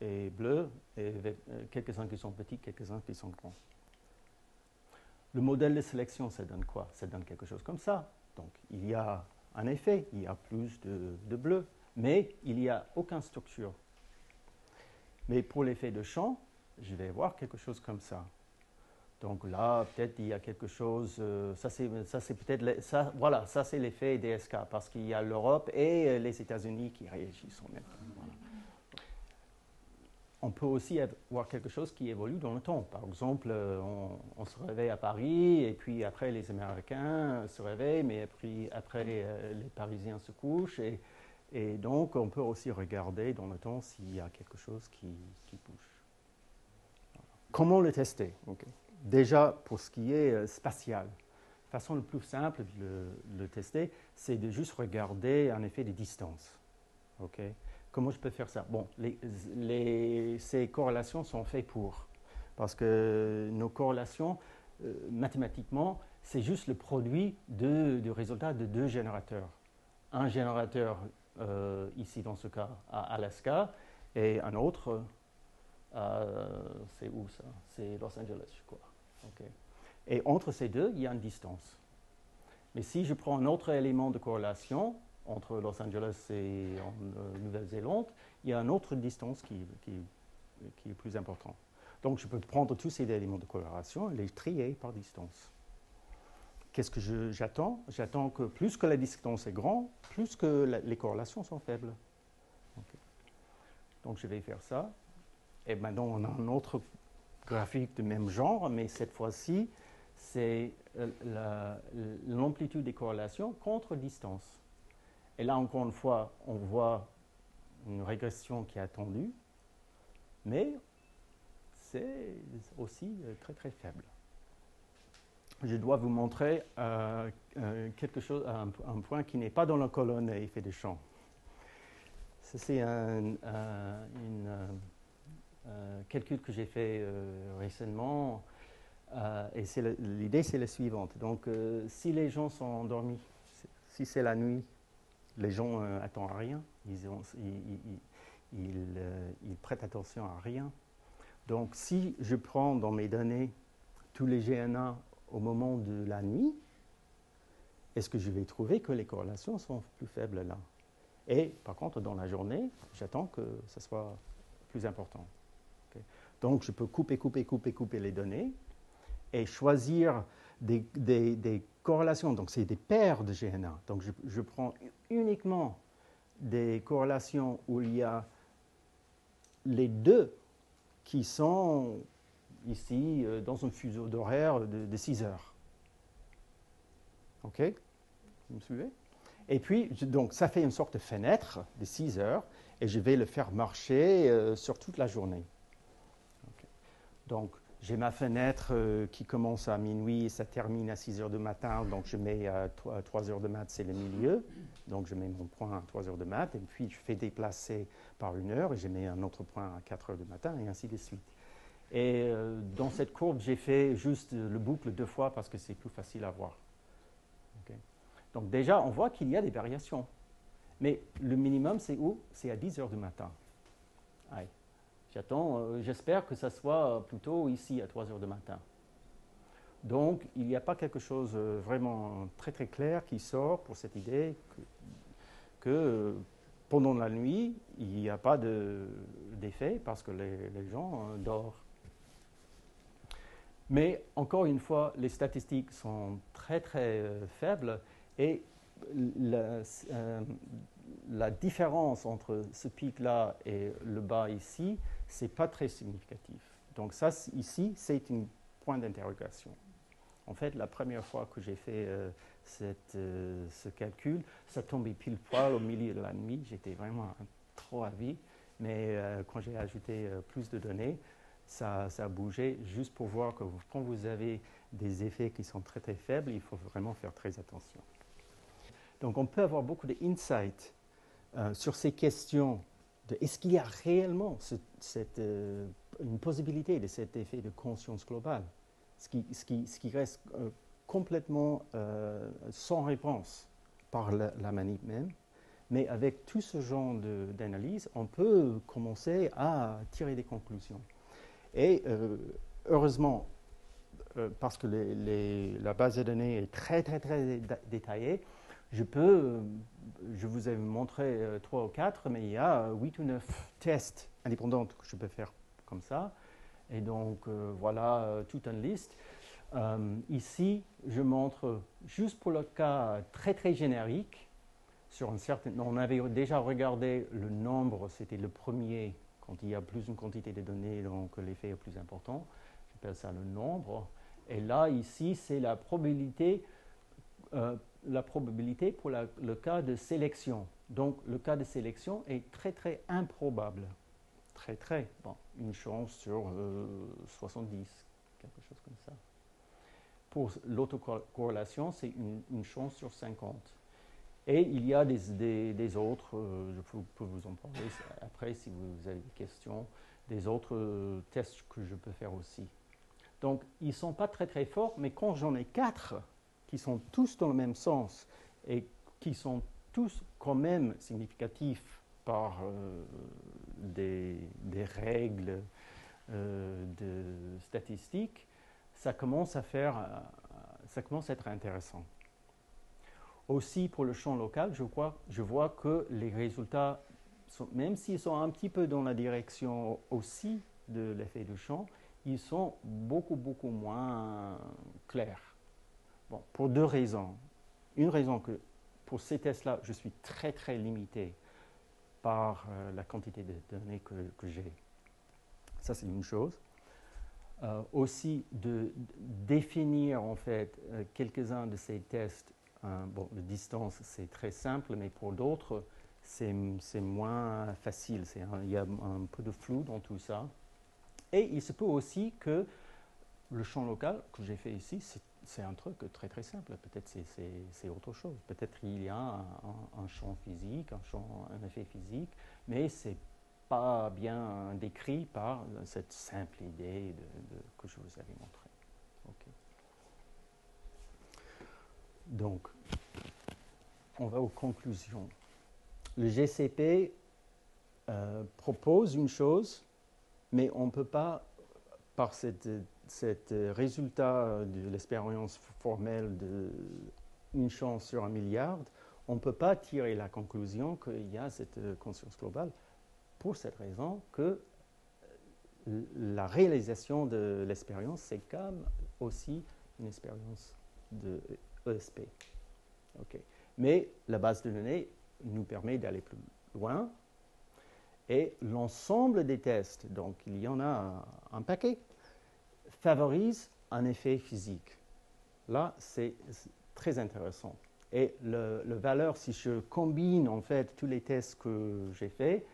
et bleu, et quelques-uns qui sont petits, quelques-uns qui sont grands. Le modèle de sélection, ça donne quoi? Ça donne quelque chose comme ça. Donc, il y a un effet, il y a plus de bleu, mais il n'y a aucune structure. Mais pour l'effet de champ, je vais voir quelque chose comme ça. Donc là, peut-être il y a quelque chose, ça c'est peut-être, voilà, ça c'est l'effet DSK, parce qu'il y a l'Europe et les États-Unis qui réagissent en même temps. Voilà. On peut aussi avoir quelque chose qui évolue dans le temps. Par exemple, on se réveille à Paris, et puis après les Américains se réveillent, mais après les Parisiens se couchent, et donc on peut aussi regarder dans le temps s'il y a quelque chose qui bouge. Voilà. Comment le tester? Okay. Déjà, pour ce qui est spatial, la façon la plus simple de le tester, c'est de juste regarder un effet de distance. Okay. Comment je peux faire ça? Bon, ces corrélations sont faites pour. Parce que nos corrélations, mathématiquement, c'est juste le produit du résultat de 2 générateurs. Un générateur, ici dans ce cas, à Alaska, et un autre C'est où ça? C'est Los Angeles, je crois. Okay. Et entre ces deux, il y a une distance. Mais si je prends un autre élément de corrélation, entre Los Angeles et Nouvelle-Zélande, il y a une autre distance qui est plus importante. Donc je peux prendre tous ces éléments de corrélation et les trier par distance. Qu'est-ce que j'attends? J'attends que plus que la distance est grande, plus que les corrélations sont faibles. Okay. Donc je vais faire ça. Et maintenant on a un autre graphique du même genre, mais cette fois-ci, c'est l'amplitude des corrélations contre distance. Et là, encore une fois, on voit une régression qui est attendue, mais c'est aussi très très faible. Je dois vous montrer quelque chose, un point qui n'est pas dans la colonne à effet de champ. C'est un calcul que j'ai fait récemment. Et l'idée, c'est la suivante. Donc, si les gens sont endormis, si c'est la nuit, les gens n'attendent à rien, ils prêtent attention à rien. Donc, si je prends dans mes données tous les GNA au moment de la nuit, est-ce que je vais trouver que les corrélations sont plus faibles là? Et par contre, dans la journée, j'attends que ce soit plus important. Okay. Donc, je peux couper les données et choisir des corrélations. Donc, c'est des paires de GNA. Donc, je prends uniquement des corrélations où il y a les deux qui sont ici dans un fuseau d'horaire de 6 heures. OK? Vous me suivez? Et puis, donc, ça fait une sorte de fenêtre de 6 heures et je vais le faire marcher sur toute la journée. Okay. Donc, j'ai ma fenêtre qui commence à minuit et ça termine à 6 heures du matin. Donc, je mets à 3 heures de maths, c'est le milieu. Donc, je mets mon point à 3 heures de maths. Et puis, je fais déplacer par 1 heure et je mets un autre point à 4 heures du matin et ainsi de suite. Et dans cette courbe, j'ai fait juste le boucle 2 fois parce que c'est plus facile à voir. Okay. Donc, déjà, on voit qu'il y a des variations. Mais le minimum, c'est où? C'est à 10 heures du matin. Aïe. J'espère que ça soit plutôt ici à 3 heures du matin. Donc, il n'y a pas quelque chose vraiment très très clair qui sort pour cette idée que pendant la nuit, il n'y a pas d'effet parce que les gens dorment. Mais encore une fois, les statistiques sont très très faibles et la différence entre ce pic-là et le bas ici, ce n'est pas très significatif. Donc ça, ici, c'est un point d'interrogation. En fait, la première fois que j'ai fait ce calcul, ça tombait pile poil au milieu de la nuit. J'étais vraiment trop avis. Mais quand j'ai ajouté plus de données, ça a bougé juste pour voir que quand vous avez des effets qui sont très très faibles, il faut vraiment faire très attention. Donc on peut avoir beaucoup d'insights sur ces questions de est-ce qu'il y a réellement une possibilité de cet effet de conscience globale, ce qui reste complètement sans réponse par la manip même. Mais avec tout ce genre d'analyse, on peut commencer à tirer des conclusions. Et heureusement, parce que la base de données est très, très, très détaillée, je vous ai montré 3 ou 4, mais il y a 8 ou 9 tests indépendants que je peux faire comme ça. Et donc, voilà toute une liste. Ici, je montre juste pour le cas très, très générique, on avait déjà regardé le nombre, c'était le premier, quand il y a plus une quantité de données, donc l'effet est plus important. J'appelle ça le nombre. Et là, ici, c'est la probabilité pour le cas de sélection. Donc, le cas de sélection est très, très improbable. Très, très, bon, une chance sur 70, quelque chose comme ça. Pour l'autocorrélation, c'est une chance sur 50. Et il y a des autres, je peux vous en parler après si vous avez des questions, des autres tests que je peux faire aussi. Donc, ils ne sont pas très très forts, mais quand j'en ai 4 qui sont tous dans le même sens et qui sont tous quand même significatifs par des règles de statistiques, ça commence à être intéressant. Aussi, pour le champ local, je vois que les résultats, même s'ils sont un petit peu dans la direction aussi de l'effet de champ, ils sont beaucoup moins clairs. Bon, pour deux raisons. Une raison que pour ces tests-là, je suis très limité par la quantité de données que j'ai. Ça, c'est une chose. Aussi, de définir en fait quelques-uns de ces tests. Bon, la distance, c'est très simple, mais pour d'autres, c'est moins facile. Il y a un peu de flou dans tout ça. Et il se peut aussi que le champ local que j'ai fait ici, c'est un truc très simple. Peut-être c'est autre chose. Peut-être il y a un champ physique, un effet physique, mais c'est pas bien décrit par cette simple idée que je vous avais montrée. Okay. Donc, on va aux conclusions. Le GCP propose une chose, mais on ne peut pas, par cet résultat de l'expérience formelle d'une chance sur 1 milliard, on ne peut pas tirer la conclusion qu'il y a cette conscience globale, pour cette raison que la réalisation de l'expérience, c'est comme aussi une expérience de ESP. Okay. Mais la base de données nous permet d'aller plus loin. Et l'ensemble des tests, donc il y en a un paquet, favorise un effet physique. Là, c'est très intéressant. Et la valeur, si je combine en fait tous les tests que j'ai faits,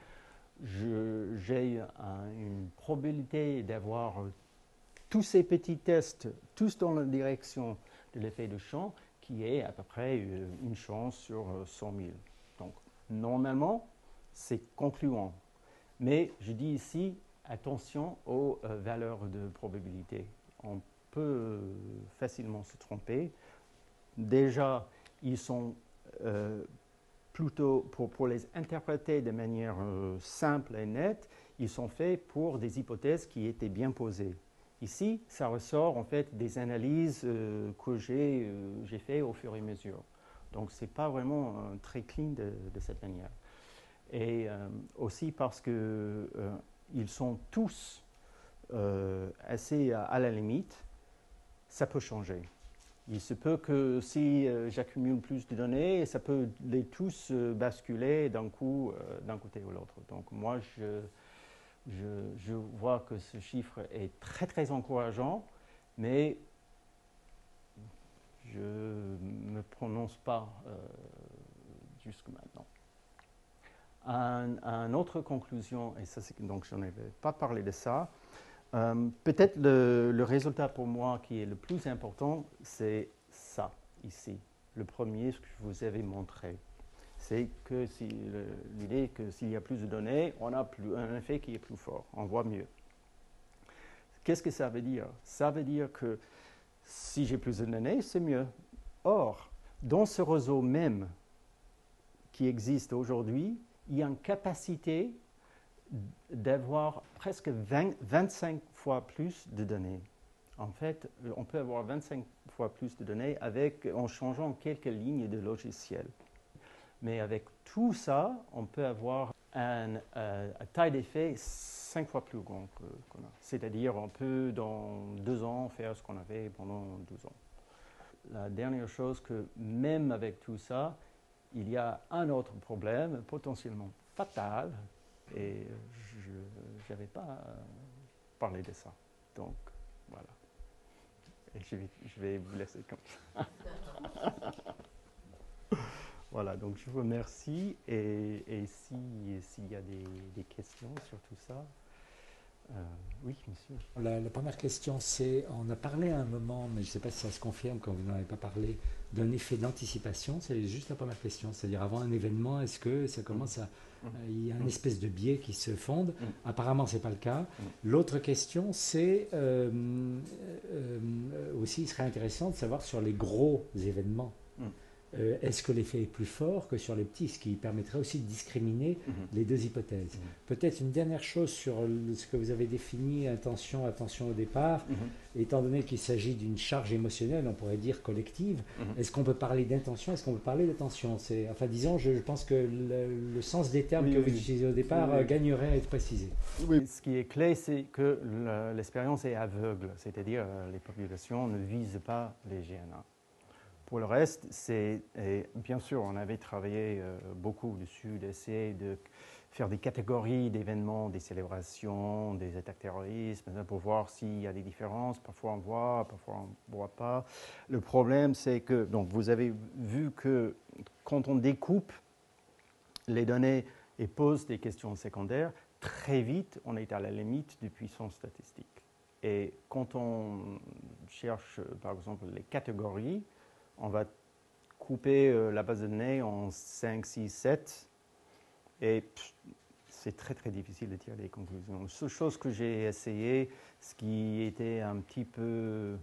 j'ai une probabilité d'avoir tous ces petits tests, tous dans la direction de l'effet de champ, qui est à peu près une chance sur 100 000. Donc, normalement, c'est concluant. Mais je dis ici, attention aux valeurs de probabilité. On peut facilement se tromper. Déjà, ils sont plutôt, pour les interpréter de manière simple et nette, ils sont faits pour des hypothèses qui étaient bien posées. Ici, ça ressort en fait des analyses que j'ai faites au fur et à mesure. Donc, ce n'est pas vraiment très clean de cette manière. Et aussi parce qu'ils sont tous assez à la limite, ça peut changer. Il se peut que si j'accumule plus de données, ça peut les tous basculer d'un coup d'un côté ou l'autre. Donc moi, je vois que ce chiffre est très encourageant, mais je ne me prononce pas jusque maintenant. Une autre conclusion, et ça, donc je n'avais pas parlé de ça, peut-être le résultat pour moi qui est le plus important, c'est ça, ici. Le premier, ce que je vous avais montré. C'est que l'idée que s'il y a plus de données, on a un effet qui est plus fort, on voit mieux. Qu'est-ce que ça veut dire? Ça veut dire que si j'ai plus de données, c'est mieux. Or, dans ce réseau même qui existe aujourd'hui, il y a une capacité d'avoir presque 25 fois plus de données. En fait, on peut avoir 25 fois plus de données en changeant quelques lignes de logiciel. Mais avec tout ça, on peut avoir une taille d'effet 5 fois plus grande qu'on a. C'est-à-dire, on peut, dans 2 ans, faire ce qu'on avait pendant 12 ans. La dernière chose, que même avec tout ça, il y a un autre problème potentiellement fatal, et je n'avais pas parlé de ça. Donc, voilà. Et je vais vous laisser comme ça. Voilà, donc je vous remercie. Et s'il y a des questions sur tout ça. Oui, monsieur. La première question, c'est, on a parlé à un moment, mais je ne sais pas si ça se confirme quand vous n'en avez pas parlé, d'un effet d'anticipation. C'est juste la première question. C'est-à-dire, avant un événement, est-ce que ça commence à... il y a une espèce de biais qui se fonde. Apparemment, ce n'est pas le cas. L'autre question, c'est aussi, il serait intéressant de savoir sur les gros événements. est-ce que l'effet est plus fort que sur les petits, ce qui permettrait aussi de discriminer les deux hypothèses. Peut-être une dernière chose sur ce que vous avez défini, attention au départ, étant donné qu'il s'agit d'une charge émotionnelle, on pourrait dire collective, est-ce qu'on peut parler d'intention, est-ce qu'on peut parler d'attention? Enfin, disons, je pense que le sens des termes que vous utilisez au départ gagnerait à être précisé. Oui. Ce qui est clé, c'est que l'expérience est aveugle, c'est-à-dire les populations ne visent pas les GNA. Pour le reste, bien sûr, on avait travaillé beaucoup dessus, d'essayer de faire des catégories d'événements, des célébrations, des attaques terroristes, pour voir s'il y a des différences. Parfois on voit, parfois on ne voit pas. Le problème, c'est que, donc vous avez vu que quand on découpe les données et pose des questions secondaires, très vite, on est à la limite de puissance statistique. Et quand on cherche, par exemple, les catégories, on va couper la base de données en 5, 6, 7 et c'est très très difficile de tirer des conclusions. La seule chose que j'ai essayé, ce qui était un petit peu,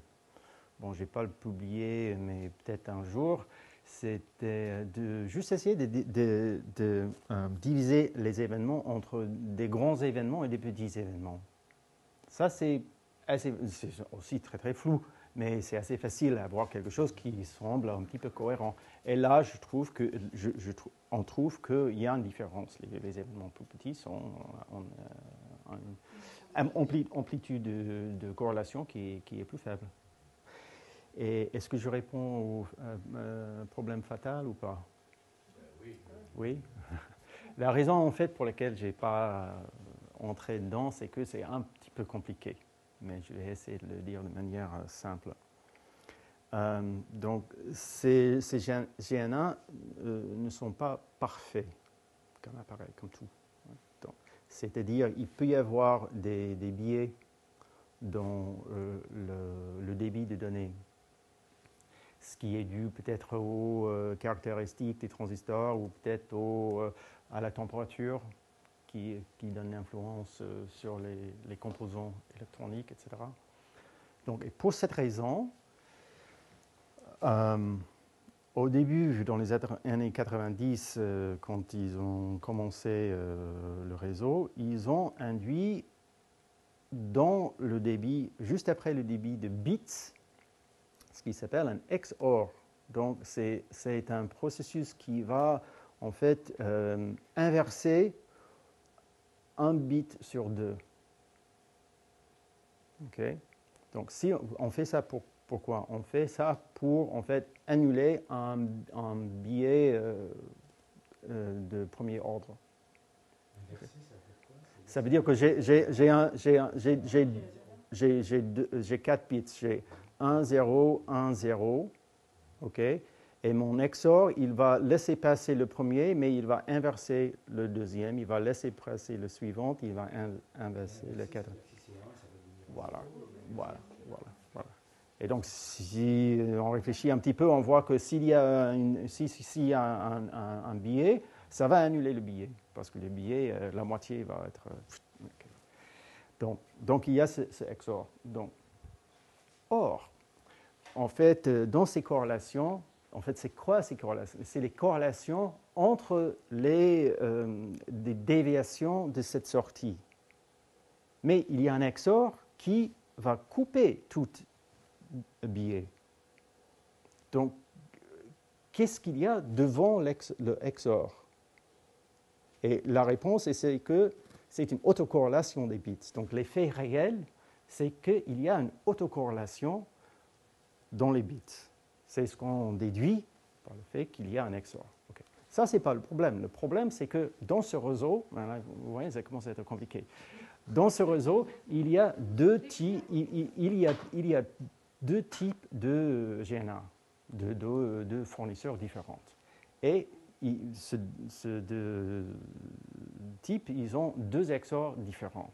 bon je n'ai pas le publié mais peut-être un jour, c'était de juste essayer de diviser les événements entre des grands événements et des petits événements. Ça c'est aussi très très flou. Mais c'est assez facile à avoir quelque chose qui semble un petit peu cohérent. Et là, on trouve qu'il y a une différence. Les événements plus petits ont une amplitude de corrélation qui est plus faible. Et est-ce que je réponds au problème fatal ou pas? Oui. Oui. La raison, en fait, pour laquelle je n'ai pas entré dedans, c'est que c'est un petit peu compliqué. Mais je vais essayer de le dire de manière simple. Donc, ces GNA ne sont pas parfaits comme appareil, comme tout. C'est-à-dire, il peut y avoir des biais dans le débit de données, ce qui est dû peut-être aux caractéristiques des transistors ou peut-être à la température qui donne l'influence sur les composants électroniques, etc. Donc, et pour cette raison, au début, dans les années 90, quand ils ont commencé le réseau, ils ont induit dans le débit, juste après le débit de bits, ce qui s'appelle un XOR. Donc, c'est un processus qui va en fait inverser un bit sur deux. Okay. Donc, si on fait ça pourquoi? On fait ça pour en fait annuler un biais de premier ordre. Okay. Ça veut dire que j'ai 4 bits. J'ai 1, 0, 1, 0. OK? Et mon XOR, il va laisser passer le premier, mais il va inverser le deuxième. Il va laisser passer le suivant, il va inverser le quatrième. Voilà. Et donc, si on réfléchit un petit peu, on voit que s'il y a, un biais, ça va annuler le biais, parce que le biais, la moitié va être... Okay. Donc, il y a ce XOR. Or, en fait, dans ces corrélations, en fait, c'est quoi ces corrélations? C'est les corrélations entre des déviations de cette sortie. Mais il y a un XOR qui va couper tout biais. Donc, qu'est-ce qu'il y a devant le XOR? Et la réponse, c'est que c'est une autocorrélation des bits. Donc, l'effet réel, c'est qu'il y a une autocorrélation dans les bits. C'est ce qu'on déduit par le fait qu'il y a un XOR. Okay. Ça, ce n'est pas le problème. Le problème, c'est que dans ce réseau, là, vous voyez, ça commence à être compliqué. Dans ce réseau, il y a deux types de GNA, de fournisseurs différents. Et ces deux types, ils ont deux XOR différents.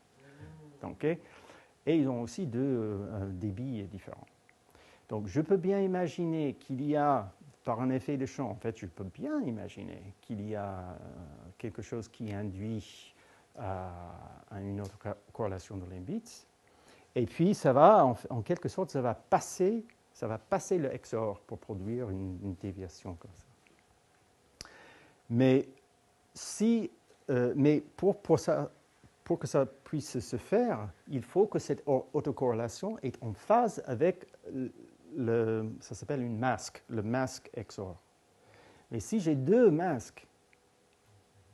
Okay? Et ils ont aussi deux débits différents. Donc, je peux bien imaginer qu'il y a, par un effet de champ, en fait, je peux bien imaginer qu'il y a quelque chose qui induit une autre corrélation dans les bits. Et puis, ça va, en quelque sorte, ça va passer ça va passer le XOR pour produire une déviation comme ça. Mais, pour que ça puisse se faire, il faut que cette autocorrélation est en phase avec ça s'appelle une masque, le masque XOR. Mais si j'ai deux masques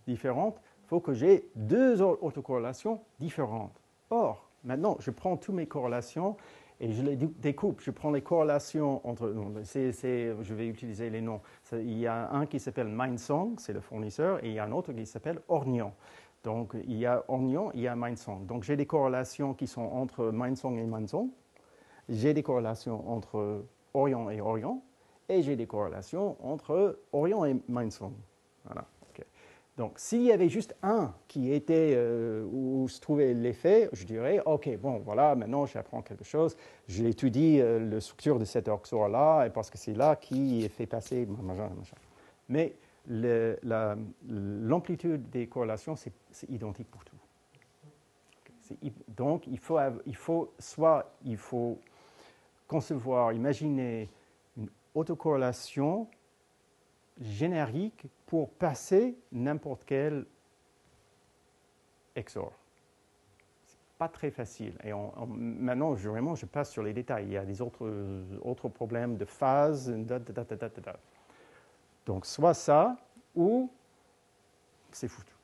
différentes, il faut que j'ai deux autocorrélations différentes. Or, maintenant, je prends toutes mes corrélations et je les découpe. Je prends les corrélations entre... je vais utiliser les noms. Il y a un qui s'appelle Mindsong, c'est le fournisseur, et il y a un autre qui s'appelle Ornion. Donc, il y a Ornion, il y a Mindsong. Donc, j'ai des corrélations qui sont entre Mindsong et Mindsong. J'ai des corrélations entre Orion et Orion. Et j'ai des corrélations entre Orion et Mindsong. Voilà. Okay. Donc, s'il y avait juste un qui était où se trouvait l'effet, je dirais, OK, bon, voilà, maintenant j'apprends quelque chose, j'étudie la structure de cet XOR-là, et parce que c'est là qui fait passer machin. Mais l'amplitude des corrélations, c'est identique pour tout. Okay. Donc, il faut concevoir, imaginer une autocorrélation générique pour passer n'importe quel XOR. Ce n'est pas très facile. Et maintenant, je passe sur les détails. Il y a des autres problèmes de phase. Donc, soit ça, ou c'est foutu.